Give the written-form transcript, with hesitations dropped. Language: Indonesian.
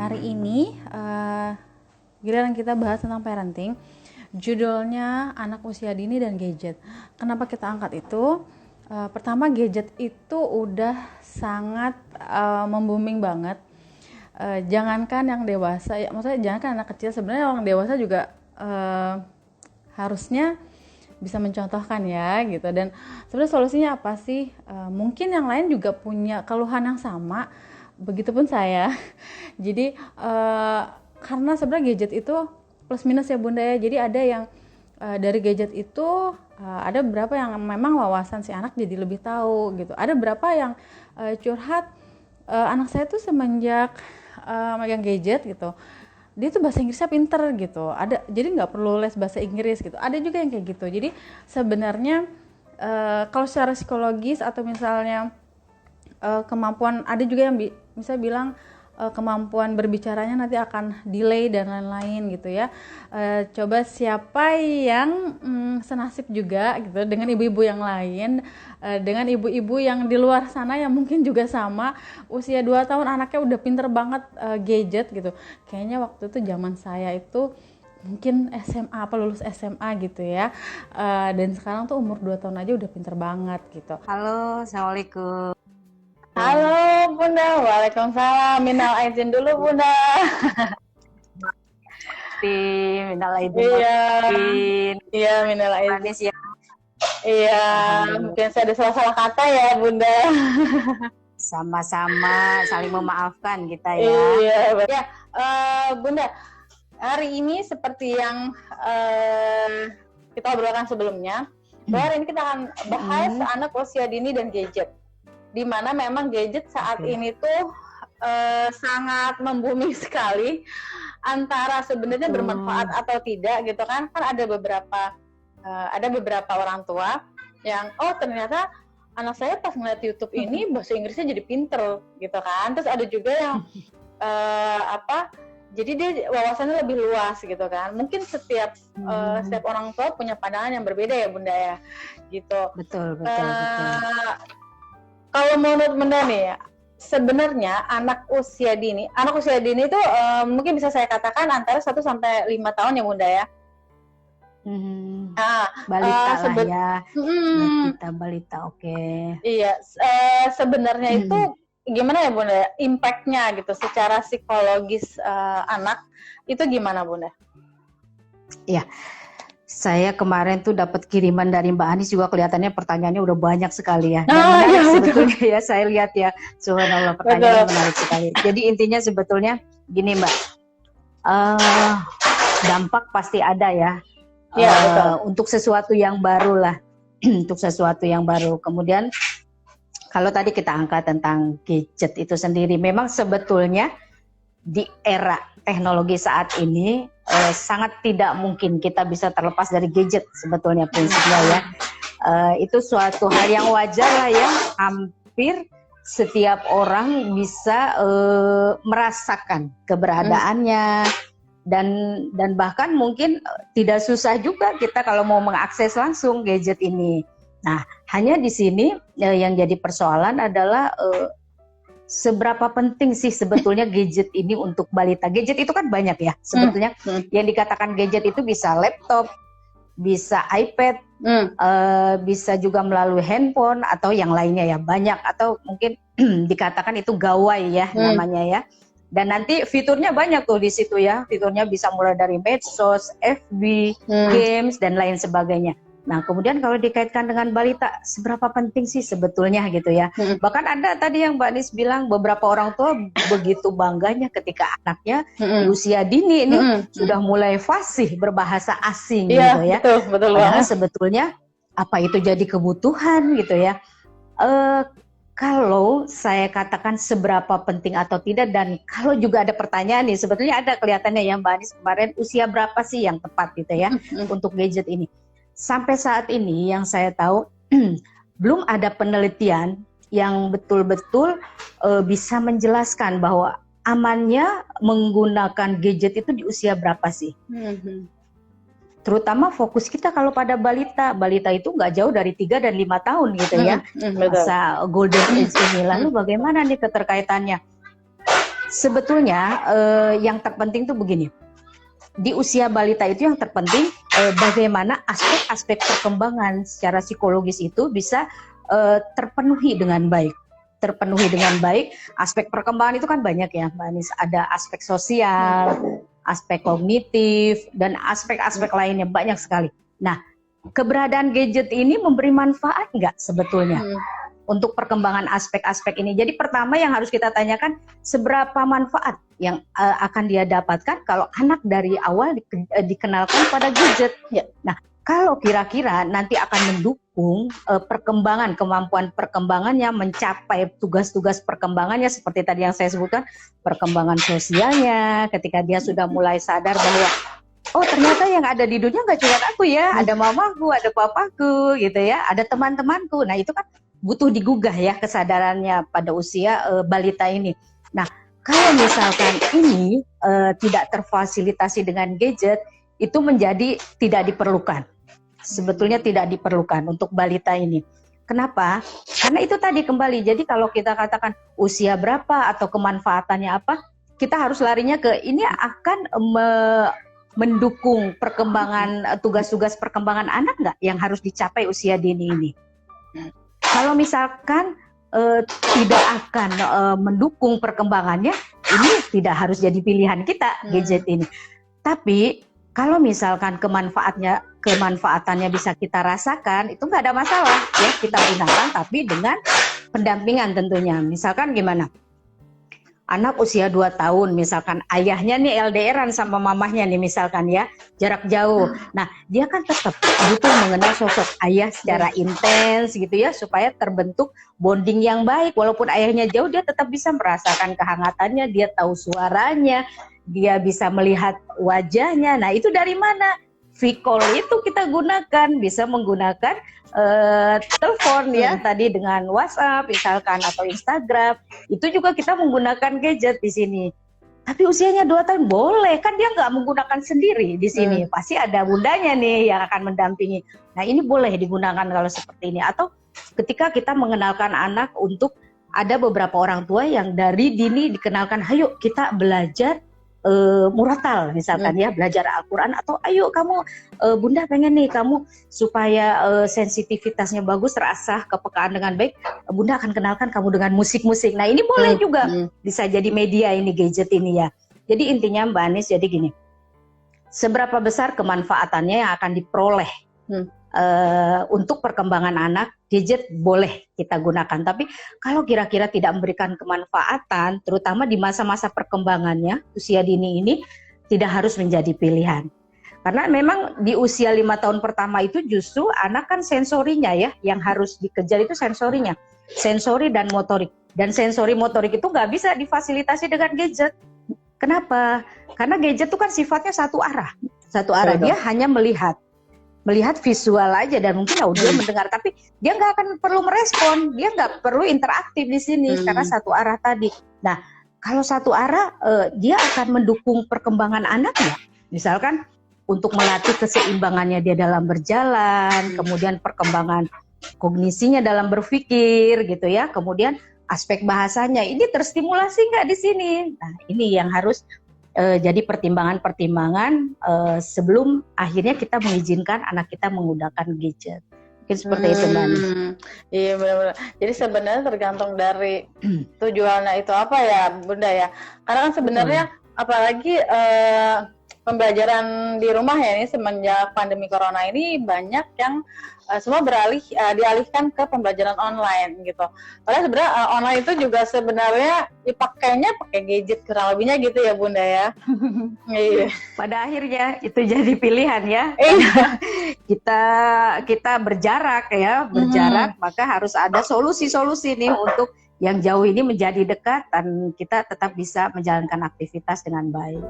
Hari ini giliran kita bahas tentang parenting. Judulnya anak usia dini dan gadget. Kenapa kita angkat itu? Pertama, gadget itu udah sangat membooming banget. Jangankan yang dewasa, ya, maksudnya jangankan anak kecil, sebenarnya orang dewasa juga harusnya bisa mencontohkan ya gitu. Dan sebenarnya solusinya apa sih? Mungkin yang lain juga punya keluhan yang sama, begitupun saya. Jadi karena sebenarnya gadget itu plus minus ya Bunda ya. Jadi ada yang dari gadget itu ada beberapa yang memang wawasan si anak jadi lebih tahu gitu. Ada beberapa yang curhat, anak saya tuh semenjak megang gadget gitu, dia tuh bahasa Inggrisnya pinter gitu. Ada, jadi nggak perlu les bahasa Inggris gitu. Ada juga yang kayak gitu. Jadi sebenarnya kalau secara psikologis atau misalnya kemampuan, ada juga yang bisa bilang kemampuan berbicaranya nanti akan delay dan lain-lain gitu ya. Coba siapa yang senasib juga gitu dengan ibu-ibu yang lain, dengan ibu-ibu yang di luar sana yang mungkin juga sama usia 2 tahun anaknya udah pinter banget gadget gitu. Kayaknya waktu itu zaman saya itu mungkin SMA apa lulus SMA gitu ya. Dan sekarang tuh umur 2 tahun aja udah pinter banget gitu. Halo, Assalamualaikum. Halo Bunda, waalaikumsalam. Minal aizin dulu Bunda. Minal aidin Iya, wal iya minal aizin. Manis ya. Iya, mungkin saya ada salah-salah kata ya Bunda. Sama-sama saling memaafkan kita ya. Iya, ya Bunda. Hari ini seperti yang kita obrolkan sebelumnya, bahwa hari ini kita akan bahas anak usia dini dan gadget. Di mana memang gadget saat ini tuh sangat membooming sekali, antara sebenarnya bermanfaat atau tidak gitu kan. Kan ada beberapa orang tua yang ternyata anak saya pas ngeliat YouTube ini bahasa Inggrisnya jadi pinter gitu kan. Terus ada juga yang jadi dia wawasannya lebih luas gitu kan. Mungkin setiap orang tua punya pandangan yang berbeda ya Bunda ya gitu. Betul. Kalau menurut Bunda nih, sebenarnya anak usia dini itu mungkin bisa saya katakan antara 1 sampai 5 tahun ya Bunda ya. Balita lah ya. Kita balita, oke. Iya, sebenarnya itu gimana ya Bunda? Impact-nya gitu secara psikologis anak itu gimana Bunda? Iya. Saya kemarin tuh dapat kiriman dari Mbak Anis, juga kelihatannya pertanyaannya udah banyak sekali ya. Dan menarik sebetulnya ya, saya lihat ya, subhanallah pertanyaannya menarik sekali. Jadi intinya sebetulnya gini Mbak, dampak pasti ada ya, untuk sesuatu yang baru lah, untuk sesuatu yang baru. Kemudian kalau tadi kita angkat tentang gadget itu sendiri, memang sebetulnya di era teknologi saat ini sangat tidak mungkin kita bisa terlepas dari gadget sebetulnya prinsipnya ya. Itu suatu hal yang wajar lah ya, hampir setiap orang bisa merasakan keberadaannya dan bahkan mungkin tidak susah juga kita kalau mau mengakses langsung gadget ini. Nah, hanya di sini yang jadi persoalan adalah seberapa penting sih sebetulnya gadget ini untuk balita. Gadget itu kan banyak ya sebetulnya. Yang dikatakan gadget itu bisa laptop, bisa iPad, bisa juga melalui handphone atau yang lainnya ya, banyak. Atau mungkin dikatakan itu gawai ya namanya ya. Dan nanti fiturnya banyak tuh di situ ya. Fiturnya bisa mulai dari medsos, FB, games dan lain sebagainya. Nah, kemudian kalau dikaitkan dengan balita, seberapa penting sih sebetulnya gitu ya. Bahkan ada tadi yang Mbak Nis bilang, beberapa orang tua begitu bangganya ketika anaknya di usia dini ini sudah mulai fasih berbahasa asing gitu ya. Betul. Padahal sebetulnya apa itu jadi kebutuhan gitu ya. Kalau saya katakan seberapa penting atau tidak, dan kalau juga ada pertanyaan nih, sebetulnya ada kelihatannya ya Mbak Nis kemarin, usia berapa sih yang tepat gitu ya untuk gadget ini. Sampai saat ini yang saya tahu belum ada penelitian yang betul-betul bisa menjelaskan bahwa amannya menggunakan gadget itu di usia berapa sih. Terutama fokus kita kalau pada balita itu nggak jauh dari 3 dan 5 tahun gitu ya. Masa golden age ini. Lalu bagaimana nih keterkaitannya? sebetulnya yang terpenting tuh begini. Di usia balita itu yang terpenting bagaimana aspek-aspek perkembangan secara psikologis itu bisa terpenuhi dengan baik. Terpenuhi dengan baik. Aspek perkembangan itu kan banyak ya, Mbak Anis. Ada aspek sosial, aspek kognitif, dan aspek-aspek lainnya banyak sekali. Nah, keberadaan gadget ini memberi manfaat nggak sebetulnya untuk perkembangan aspek-aspek ini? Jadi pertama yang harus kita tanyakan, seberapa manfaat yang akan dia dapatkan kalau anak dari awal dikenalkan pada gadget. Ya. Nah, kalau kira-kira nanti akan mendukung perkembangan, kemampuan perkembangannya, mencapai tugas-tugas perkembangannya seperti tadi yang saya sebutkan, perkembangan sosialnya, ketika dia sudah mulai sadar bahwa oh ternyata yang ada di dunia nggak cuma aku ya, ada mamaku, ada papaku gitu ya, ada teman-temanku. Nah itu kan butuh digugah ya kesadarannya pada usia balita ini. Nah kalau misalkan ini tidak terfasilitasi dengan gadget, itu menjadi tidak diperlukan. Sebetulnya tidak diperlukan untuk balita ini. Kenapa? Karena itu tadi kembali, jadi kalau kita katakan usia berapa atau kemanfaatannya apa, kita harus larinya ke ini akan mendukung perkembangan tugas-tugas perkembangan anak nggak yang harus dicapai usia dini ini. Kalau misalkan tidak akan mendukung perkembangannya, ini tidak harus jadi pilihan kita gadget ini. Tapi kalau misalkan kemanfaatannya bisa kita rasakan, itu nggak ada masalah ya, kita gunakan tapi dengan pendampingan tentunya. Misalkan gimana? Anak usia 2 tahun, misalkan ayahnya nih LDRan sama mamahnya nih misalkan ya, jarak jauh. Nah, dia kan tetap butuh mengenal sosok ayah secara intens gitu ya, supaya terbentuk bonding yang baik. Walaupun ayahnya jauh, dia tetap bisa merasakan kehangatannya, dia tahu suaranya, dia bisa melihat wajahnya. Nah, itu dari mana? V-call itu kita gunakan, bisa menggunakan telepon ya, tadi dengan WhatsApp misalkan atau Instagram. Itu juga kita menggunakan gadget di sini. Tapi usianya 2 tahun boleh, kan dia nggak menggunakan sendiri di sini. Pasti ada bundanya nih yang akan mendampingi. Nah, ini boleh digunakan kalau seperti ini. Atau ketika kita mengenalkan anak untuk ada beberapa orang tua yang dari dini dikenalkan, ayo kita belajar muratal misalkan ya, belajar Al-Quran, atau ayo kamu bunda pengen nih kamu supaya sensitivitasnya bagus, terasah kepekaan dengan baik, bunda akan kenalkan kamu dengan musik-musik. Nah ini boleh juga, bisa jadi media ini gadget ini ya. Jadi intinya Mbak Anis, jadi gini, seberapa besar kemanfaatannya yang akan diperoleh untuk perkembangan anak, gadget boleh kita gunakan. Tapi kalau kira-kira tidak memberikan kemanfaatan, terutama di masa-masa perkembangannya, usia dini ini, tidak harus menjadi pilihan. Karena memang di usia 5 tahun pertama itu justru anak kan sensorinya ya, yang harus dikejar itu sensorinya. Sensori dan motorik. Dan sensori motorik itu nggak bisa difasilitasi dengan gadget. Kenapa? Karena gadget itu kan sifatnya satu arah. Satu arah, dia hanya melihat visual aja dan mungkin audio mendengar, tapi dia nggak akan perlu merespon, dia nggak perlu interaktif di sini karena satu arah tadi. Nah, kalau satu arah, dia akan mendukung perkembangan anaknya, misalkan untuk melatih keseimbangannya dia dalam berjalan, kemudian perkembangan kognisinya dalam berpikir gitu ya, kemudian aspek bahasanya ini terstimulasi nggak di sini. Nah, ini yang harus jadi pertimbangan-pertimbangan sebelum akhirnya kita mengizinkan anak kita menggunakan gadget. Mungkin seperti itu Mbak Anis. Iya benar-benar. Jadi sebenarnya tergantung dari tujuannya itu apa ya Bunda ya. Karena kan sebenarnya apalagi pembelajaran di rumah ya, ini semenjak pandemi corona ini banyak yang semua dialihkan ke pembelajaran online gitu. Padahal sebenarnya online itu juga sebenarnya dipakainya pakai gadget kurang lebihnya gitu ya Bunda ya. Iya. Pada akhirnya itu jadi pilihan ya. Kita berjarak ya, maka harus ada solusi-solusi nih untuk yang jauh ini menjadi dekat dan kita tetap bisa menjalankan aktivitas dengan baik.